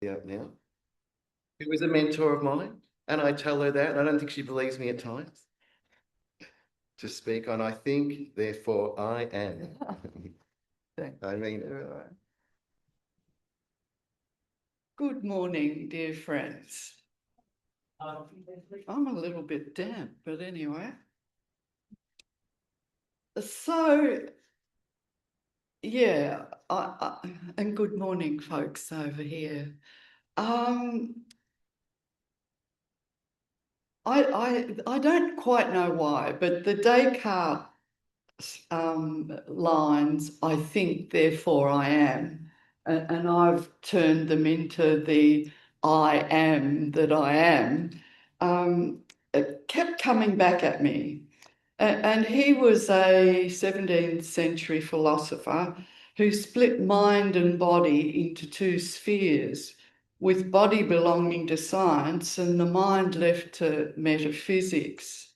out now, who is a mentor of mine. And I tell her that, and I don't think she believes me at times. To speak on, I think, therefore I am. I mean, good morning, dear friends. I'm a little bit damp, but anyway. So, yeah, and good morning, folks over here. I don't quite know why, but the Descartes lines, I think, therefore I am, and I've turned them into the I am that I am, it kept coming back at me. And he was a 17th century philosopher who split mind and body into two spheres, with body belonging to science and the mind left to metaphysics.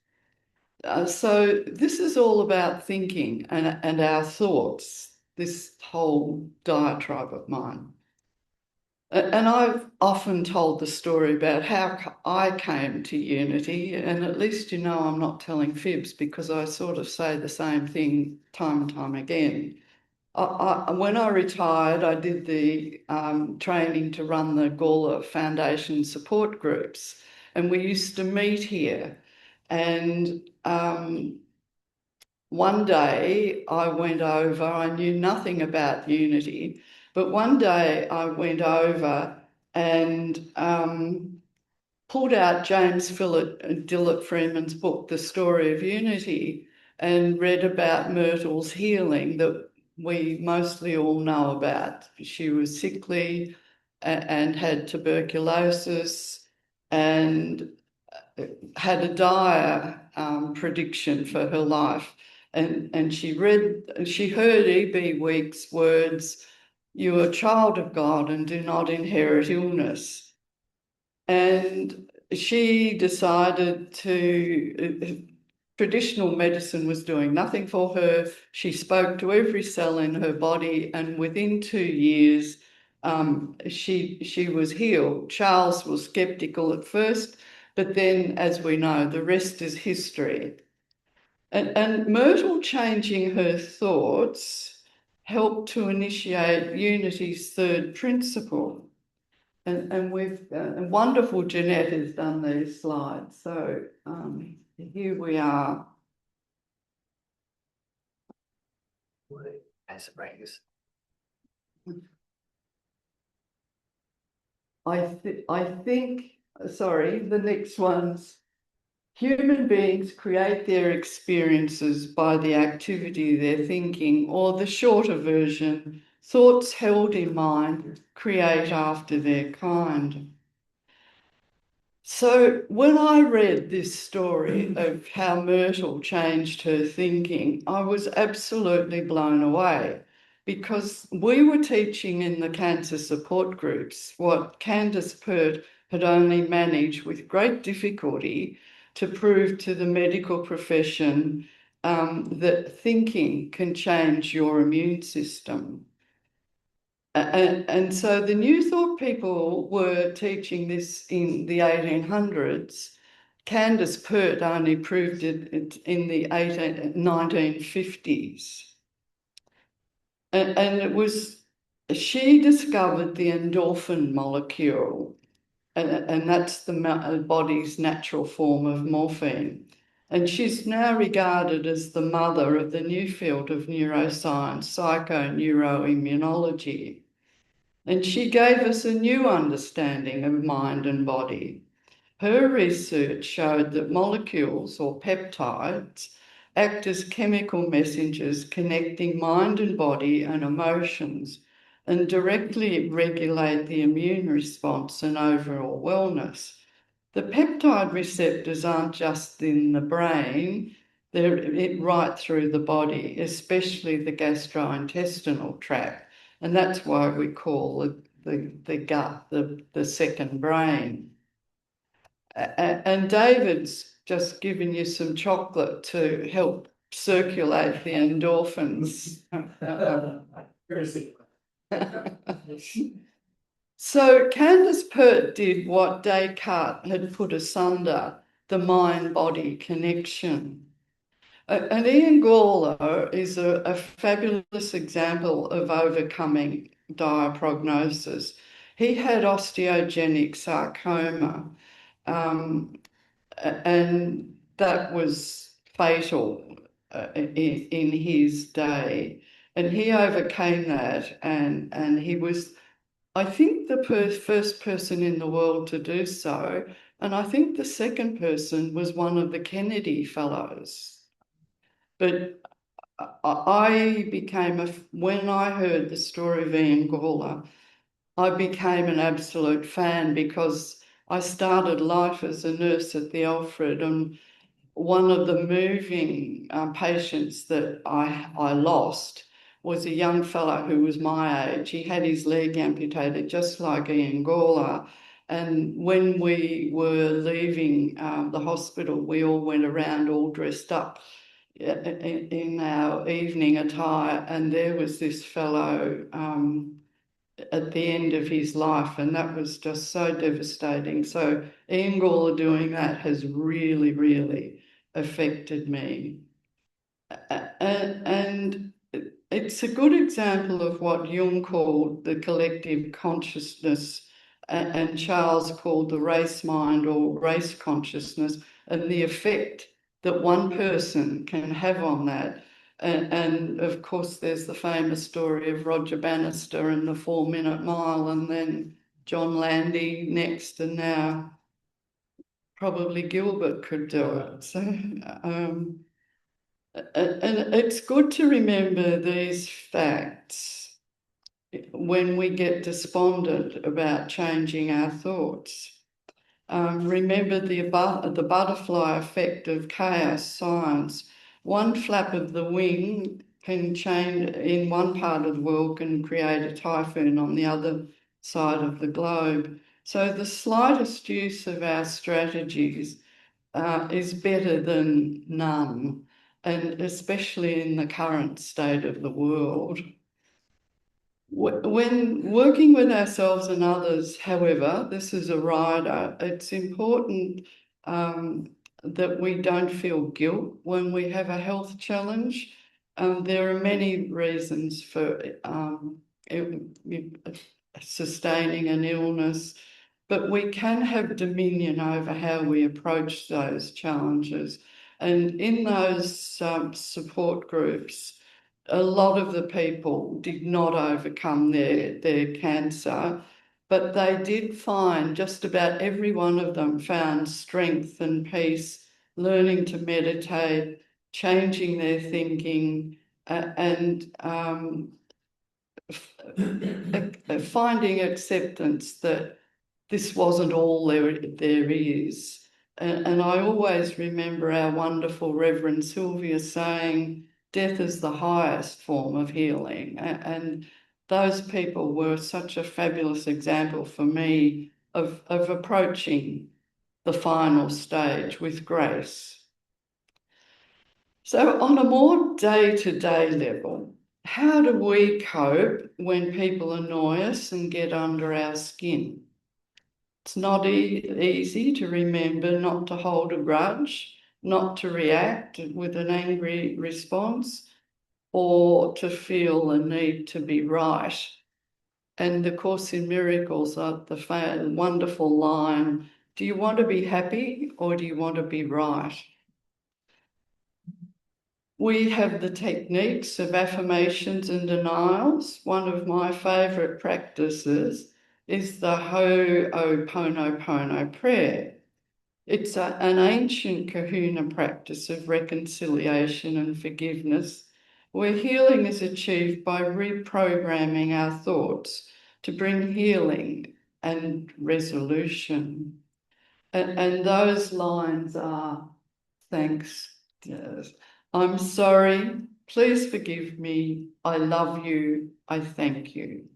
So this is all about thinking and our thoughts, this whole diatribe of mine. And I've often told the story about how I came to unity, and at least you know I'm not telling fibs because I sort of say the same thing time and time again. When I retired, I did the training to run the Gawler Foundation support groups, and we used to meet here. And one day I went over, I knew nothing about unity, but one day I went over and pulled out James Dillett Freeman's book, The Story of Unity, and read about Myrtle's healing that we mostly all know about. She was sickly and had tuberculosis and had a dire prediction for her life. And she heard E.B. Weeks' words, "You are a child of God and do not inherit illness." And she decided traditional medicine was doing nothing for her. She spoke to every cell in her body, and within 2 years, she was healed. Charles was skeptical at first, but then, as we know, the rest is history. And Myrtle changing her thoughts helped to initiate Unity's third principle. And wonderful Jeanette has done these slides. So here we are. as it rains. I think, sorry, the next one's human beings create their experiences by the activity they're thinking, or the shorter version, thoughts held in mind create after their kind. So when I read this story of how Myrtle changed her thinking, I was absolutely blown away because we were teaching in the cancer support groups what Candace Pert had only managed with great difficulty to prove to the medical profession that thinking can change your immune system. And so the New Thought people were teaching this in the 1800s. Candace Pert only proved it in the 1950s. And it was, she discovered the endorphin molecule, and that's the body's natural form of morphine. And she's now regarded as the mother of the new field of neuroscience, psychoneuroimmunology. And she gave us a new understanding of mind and body. Her research showed that molecules or peptides act as chemical messengers connecting mind and body and emotions and directly regulate the immune response and overall wellness. The peptide receptors aren't just in the brain, they're right through the body, especially the gastrointestinal tract. And that's why we call the gut the second brain. And David's just given you some chocolate to help circulate the endorphins. So Candace Pert did what Descartes had put asunder, the mind-body connection. And Ian Gawler is a fabulous example of overcoming dire prognosis. He had osteogenic sarcoma, and that was fatal in his day. And he overcame that, and he was, I think, the first person in the world to do so. And I think the second person was one of the Kennedy Fellows. But I became when I heard the story of Ian Gawler, I became an absolute fan because I started life as a nurse at the Alfred, and one of the moving patients that I lost was a young fellow who was my age. He had his leg amputated just like Ian Gawler. And when we were leaving the hospital, we all went around all dressed up in our evening attire, and there was this fellow at the end of his life, and that was just so devastating. So Ian Gawler doing that has really, really affected me. And it's a good example of what Jung called the collective consciousness and Charles called the race mind or race consciousness, and the effect that one person can have on that. And of course, there's the famous story of Roger Bannister and the 4-minute mile, and then John Landy next, and now probably Gilbert could do it. So, and it's good to remember these facts when we get despondent about changing our thoughts. Remember the butterfly effect of chaos science. One flap of the wing can change in one part of the world, can create a typhoon on the other side of the globe. So the slightest use of our strategies is better than none, and especially in the current state of the world. When working with ourselves and others, however, this is a rider, it's important that we don't feel guilt when we have a health challenge. There are many reasons for sustaining an illness, but we can have dominion over how we approach those challenges. And in those support groups, a lot of the people did not overcome their cancer, but they did find, just about every one of them found strength and peace, learning to meditate, changing their thinking, and finding acceptance that this wasn't all there is. And I always remember our wonderful Reverend Sylvia saying, death is the highest form of healing. And those people were such a fabulous example for me of approaching the final stage with grace. So on a more day-to-day level, how do we cope when people annoy us and get under our skin? It's not easy to remember not to hold a grudge, not to react with an angry response, or to feel a need to be right. And the Course in Miracles, the wonderful line, do you want to be happy or do you want to be right? We have the techniques of affirmations and denials. One of my favourite practices is the Ho'oponopono prayer. It's an ancient kahuna practice of reconciliation and forgiveness, where healing is achieved by reprogramming our thoughts to bring healing and resolution. And those lines are, thanks. Yes. I'm sorry. Please forgive me. I love you. I thank you.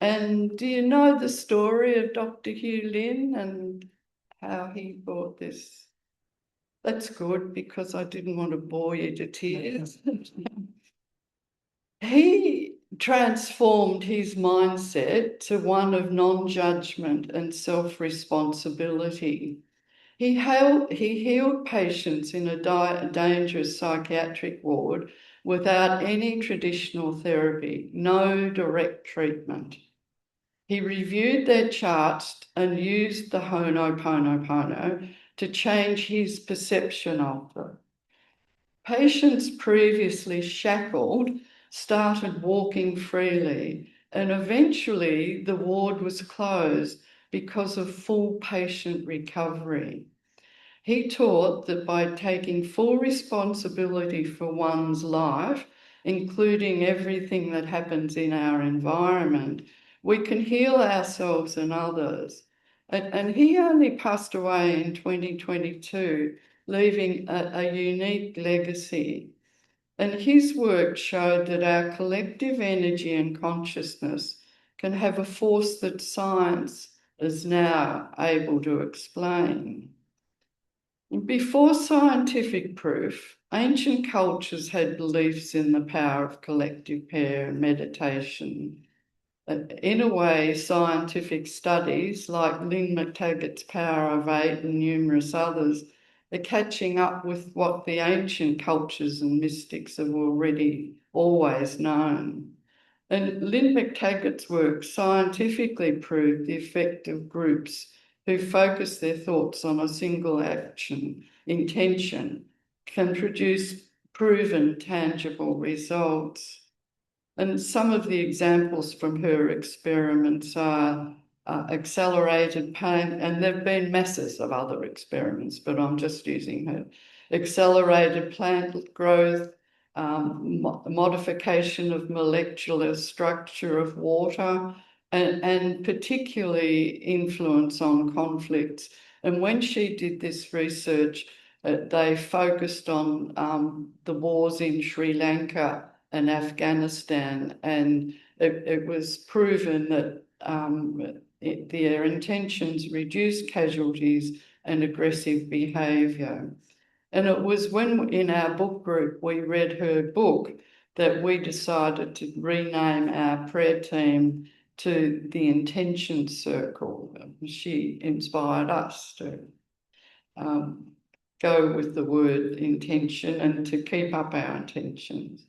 And do you know the story of Dr. Hugh Lynn and how he brought this? That's good because I didn't want to bore you to tears. He transformed his mindset to one of non-judgment and self-responsibility. He healed patients in a dangerous psychiatric ward without any traditional therapy, no direct treatment. He reviewed their charts and used the Ho'oponopono to change his perception of them. Patients previously shackled started walking freely, and eventually the ward was closed because of full patient recovery. He taught that by taking full responsibility for one's life, including everything that happens in our environment, we can heal ourselves and others. And he only passed away in 2022, leaving a unique legacy. And his work showed that our collective energy and consciousness can have a force that science is now able to explain. Before scientific proof, ancient cultures had beliefs in the power of collective prayer and meditation. In a way, scientific studies like Lynn McTaggart's Power of Eight and numerous others are catching up with what the ancient cultures and mystics have already always known. And Lynn McTaggart's work scientifically proved the effect of groups who focus their thoughts on a single action, intention, can produce proven tangible results. And some of the examples from her experiments are accelerated pain, and there have been masses of other experiments, but I'm just using her. Accelerated plant growth, modification of molecular structure of water, and particularly influence on conflicts. And when she did this research, they focused on the wars in Sri Lanka and Afghanistan, and it was proven that their intentions reduced casualties and aggressive behaviour. And it was when in our book group we read her book that we decided to rename our prayer team to the Intention Circle. She inspired us to go with the word intention and to keep up our intentions.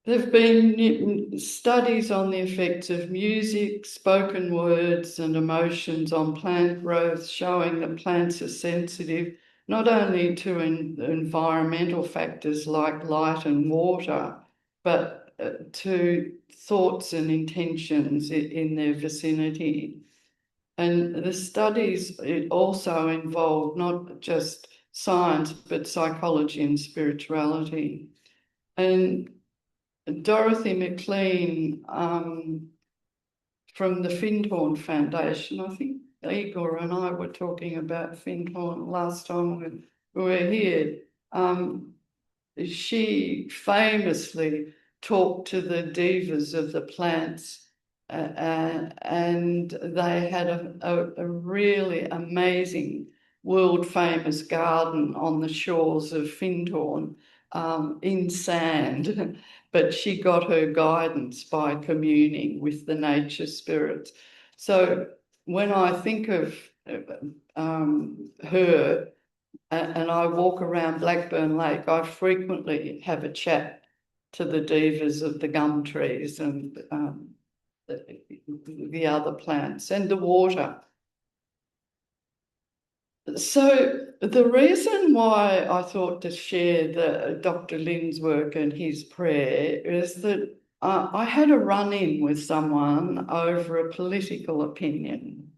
There have been studies on the effects of music, spoken words, and emotions on plant growth, showing that plants are sensitive not only to environmental factors like light and water, but to thoughts and intentions in their vicinity. And the studies also involve not just science, but psychology and spirituality. And Dorothy McLean from the Findhorn Foundation, I think Igor and I were talking about Findhorn last time we were here. She famously talked to the divas of the plants, and they had a really amazing world-famous garden on the shores of Findhorn in sand. But she got her guidance by communing with the nature spirits. So when I think of her and I walk around Blackburn Lake, I frequently have a chat to the divas of the gum trees and the other plants and the water. So the reason why I thought to share Dr. Lynn's work and his prayer is that I had a run-in with someone over a political opinion.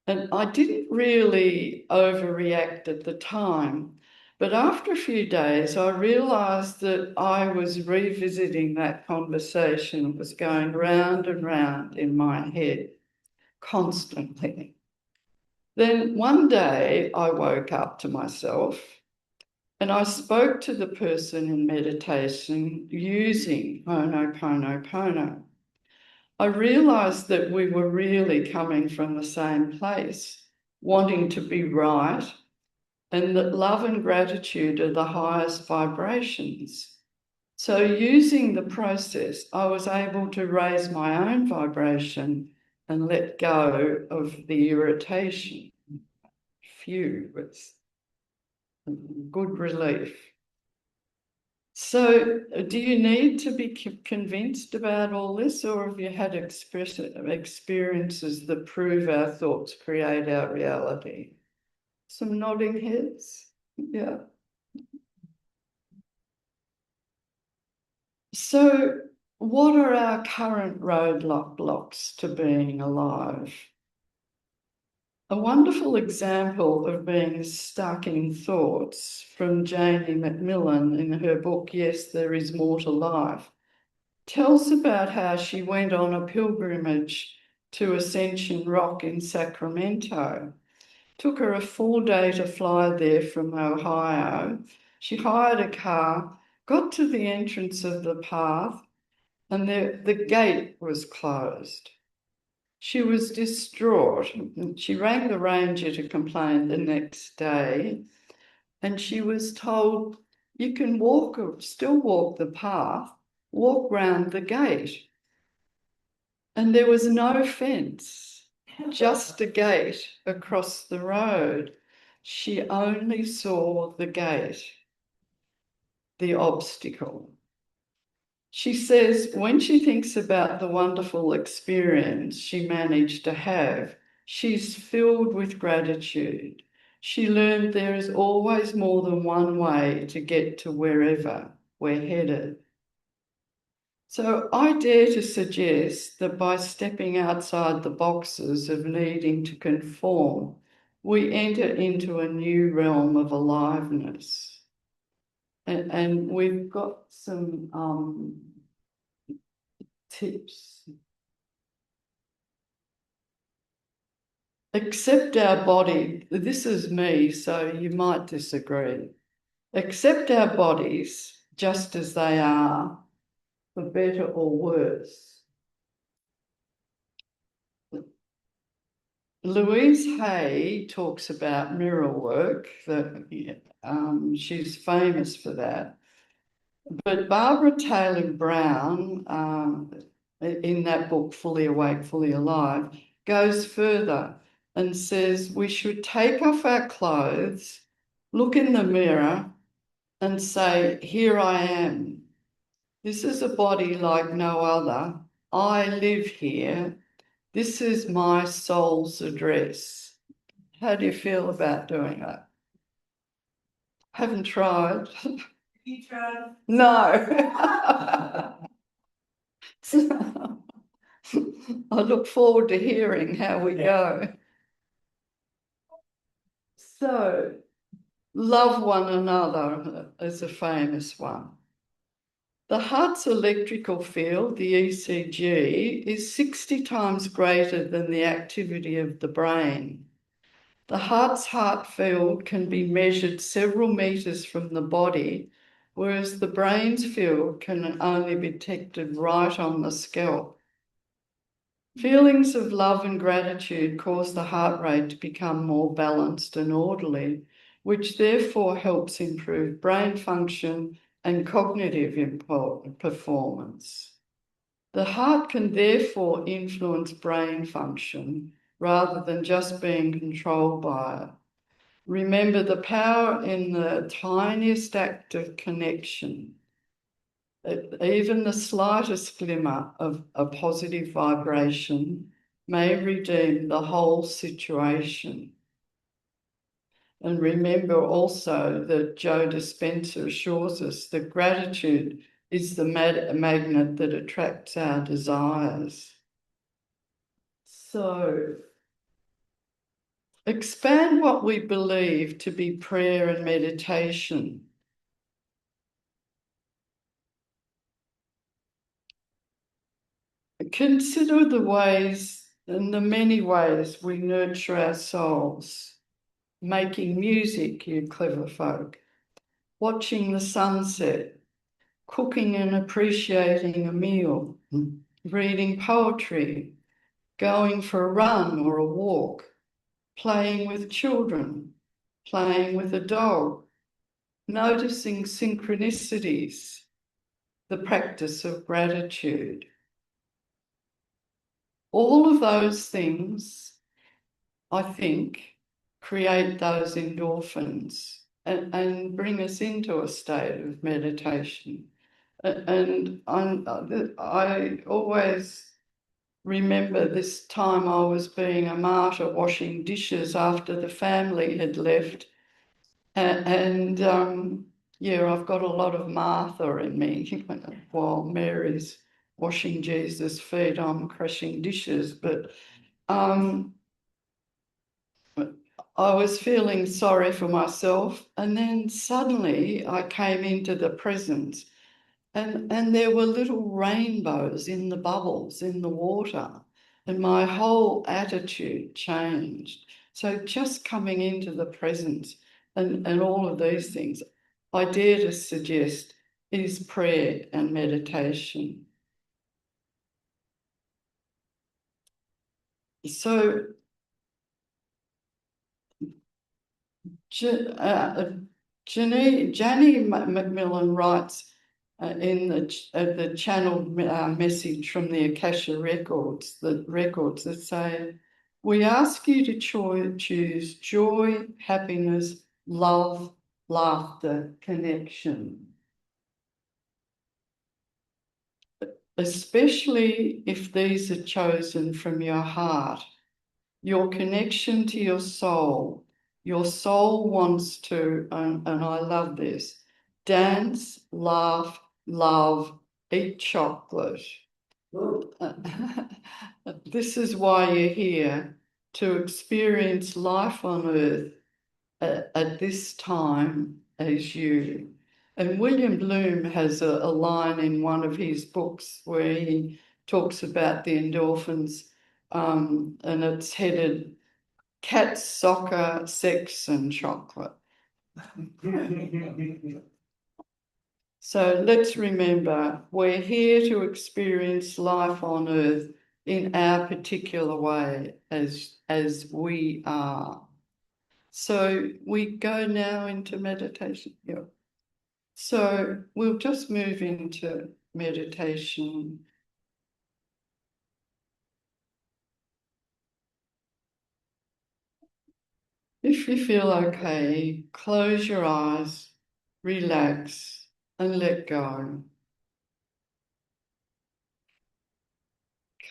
And I didn't really overreact at the time. But after a few days, I realised that I was revisiting that conversation. It was going round and round in my head constantly. Then one day I woke up to myself and I spoke to the person in meditation using Ho'oponopono. I realised that we were really coming from the same place, wanting to be right, and that love and gratitude are the highest vibrations. So using the process, I was able to raise my own vibration and let go of the irritation. Phew, it's good relief. So do you need to be convinced about all this, or have you had experiences that prove our thoughts create our reality? Some nodding heads? Yeah. So what are our current roadblocks to being alive? A wonderful example of being stuck in thoughts from Janie Macmillan in her book, Yes, There Is More to Life, tells about how she went on a pilgrimage to Ascension Rock in Sacramento. Took her a full day to fly there from Ohio. She hired a car, got to the entrance of the path, and the gate was closed. She was distraught. She rang the ranger to complain the next day, and she was told, you can still walk the path, walk round the gate. And there was no fence, just a gate across the road. She only saw the gate, the obstacle. She says when she thinks about the wonderful experience she managed to have, she's filled with gratitude. She learned there is always more than one way to get to wherever we're headed. So I dare to suggest that by stepping outside the boxes of needing to conform, we enter into a new realm of aliveness. And we've got some tips. Accept our body. This is me, so you might disagree. Accept our bodies just as they are, for better or worse. Louise Hay talks about mirror work, that she's famous for that. But Barbara Taylor Brown, in that book, Fully Awake, Fully Alive, goes further and says we should take off our clothes, look in the mirror and say, here I am. This is a body like no other. I live here. This is my soul's address. How do you feel about doing that? Haven't tried. You tried? No. I look forward to hearing how we go. So, love one another is a famous one. The heart's electrical field, the ECG, is 60 times greater than the activity of the brain. The heart's heart field can be measured several meters from the body, whereas the brain's field can only be detected right on the scalp. Feelings of love and gratitude cause the heart rate to become more balanced and orderly, which therefore helps improve brain function and cognitive performance. The heart can therefore influence brain function rather than just being controlled by it. Remember the power in the tiniest act of connection. Even the slightest glimmer of a positive vibration may redeem the whole situation. And remember also that Joe Dispenza assures us that gratitude is the magnet that attracts our desires. So, expand what we believe to be prayer and meditation. Consider the ways and the many ways we nurture our souls. Making music, you clever folk, watching the sunset, cooking and appreciating a meal, reading poetry, going for a run or a walk, playing with children, playing with a dog, noticing synchronicities, the practice of gratitude. All of those things, I think, create those endorphins and bring us into a state of meditation. And I always remember this time I was being a martyr washing dishes after the family had left. And yeah, I've got a lot of Martha in me. While Mary's washing Jesus' feet, I'm crushing dishes. But I was feeling sorry for myself. And then suddenly I came into the presence. And there were little rainbows in the bubbles in the water, and my whole attitude changed. So just coming into the presence and all of these things, I dare to suggest is prayer and meditation. So Janny Macmillan writes in the channeled message from the Akasha records that say, we ask you to choose joy, happiness, love, laughter, connection. Especially if these are chosen from your heart, your connection to your soul. Your soul wants to, and I love this, dance, laugh, love, eat chocolate. This is why you're here, to experience life on earth at this time as you. And William Bloom has a line in one of his books where he talks about the endorphins, and it's headed cats, soccer, sex, and chocolate. So let's remember, we're here to experience life on earth in our particular way as we are. So we go now into meditation. Yeah. So we'll just move into meditation. If you feel okay, close your eyes, relax, and let go.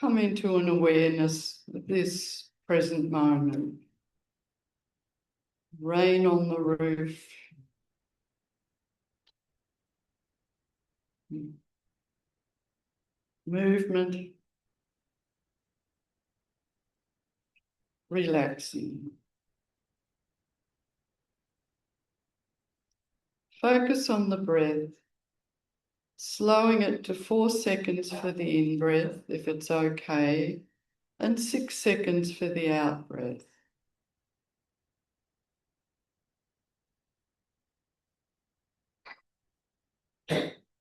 Come into an awareness of this present moment. Rain on the roof. Movement. Relaxing. Focus on the breath. Slowing it to 4 seconds for the in-breath, if it's okay, and 6 seconds for the out-breath.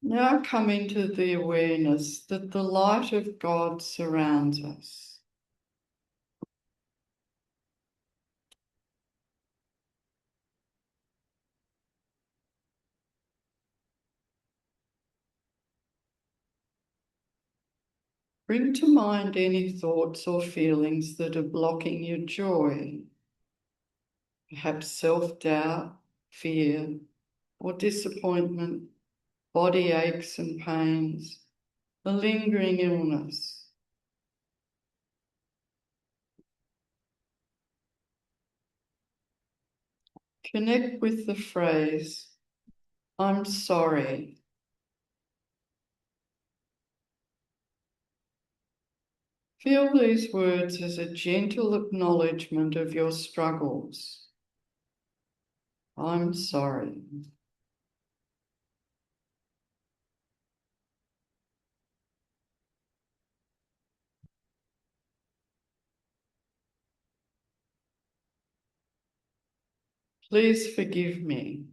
Now come into the awareness that the light of God surrounds us. Bring to mind any thoughts or feelings that are blocking your joy. Perhaps self-doubt, fear, or disappointment, body aches and pains, a lingering illness. Connect with the phrase, I'm sorry. Feel these words as a gentle acknowledgement of your struggles. I'm sorry. Please forgive me.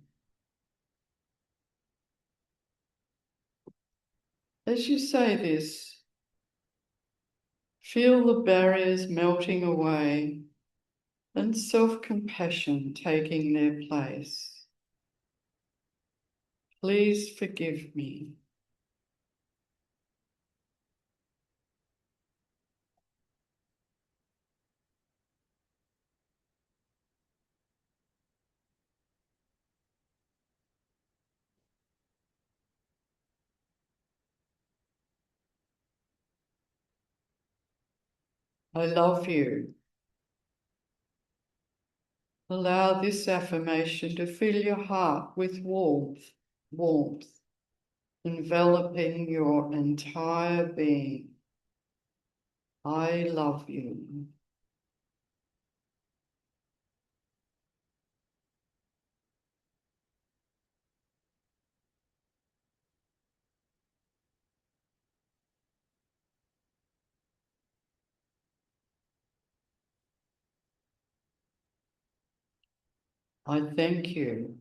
As you say this, feel the barriers melting away and self-compassion taking their place. Please forgive me. I love you. Allow this affirmation to fill your heart with warmth, enveloping your entire being. I love you. I thank you.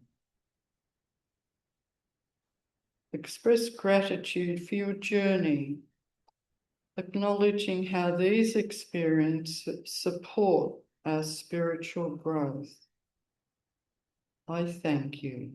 Express gratitude for your journey, acknowledging how these experiences support our spiritual growth. I thank you.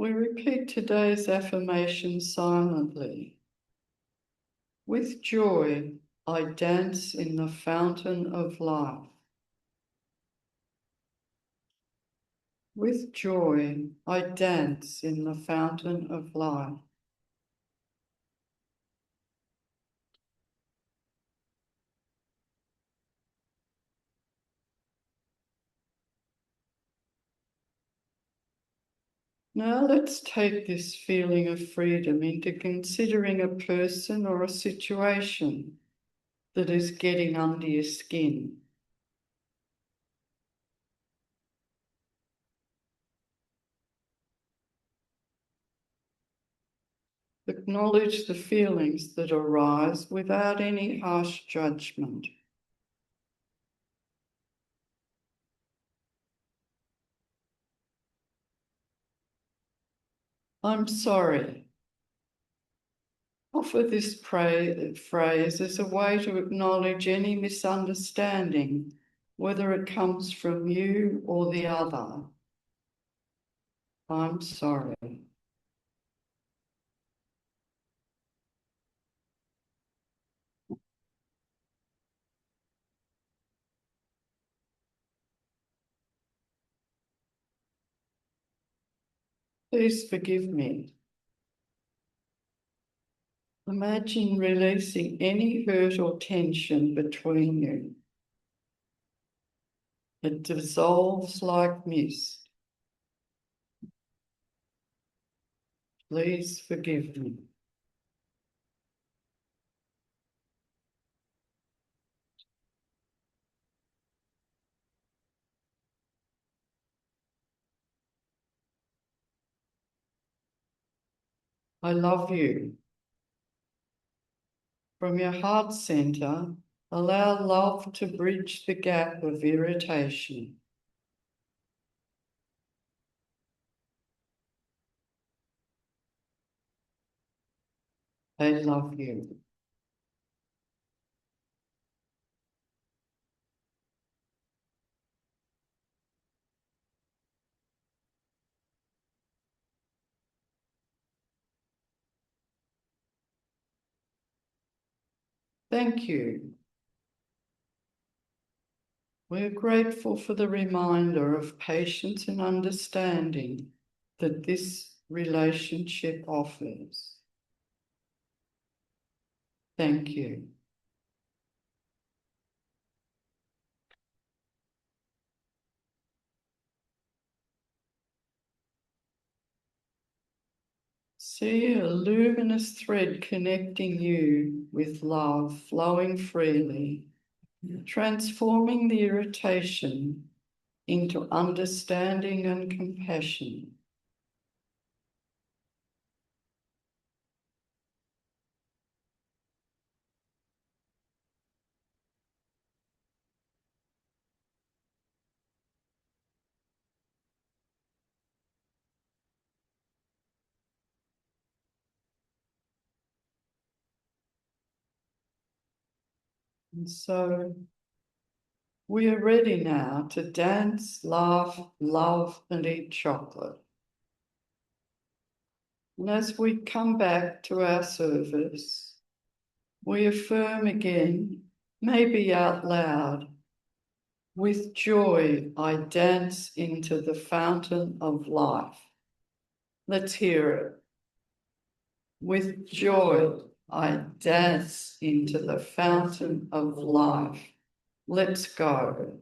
We repeat today's affirmation silently. With joy, I dance in the fountain of life. With joy, I dance in the fountain of life. Now let's take this feeling of freedom into considering a person or a situation that is getting under your skin. Acknowledge the feelings that arise without any harsh judgment. I'm sorry. Offer this phrase as a way to acknowledge any misunderstanding, whether it comes from you or the other. I'm sorry. Please forgive me. Imagine releasing any hurt or tension between you. It dissolves like mist. Please forgive me. I love you. From your heart center, allow love to bridge the gap of irritation. I love you. Thank you. We're grateful for the reminder of patience and understanding that this relationship offers. Thank you. See a luminous thread connecting you with love flowing freely, transforming the irritation into understanding and compassion. And so we are ready now to dance, laugh, love, and eat chocolate. And as we come back to our service, we affirm again, maybe out loud, with joy I dance into the fountain of life. Let's hear it. With joy I dance into the fountain of life. Let's go.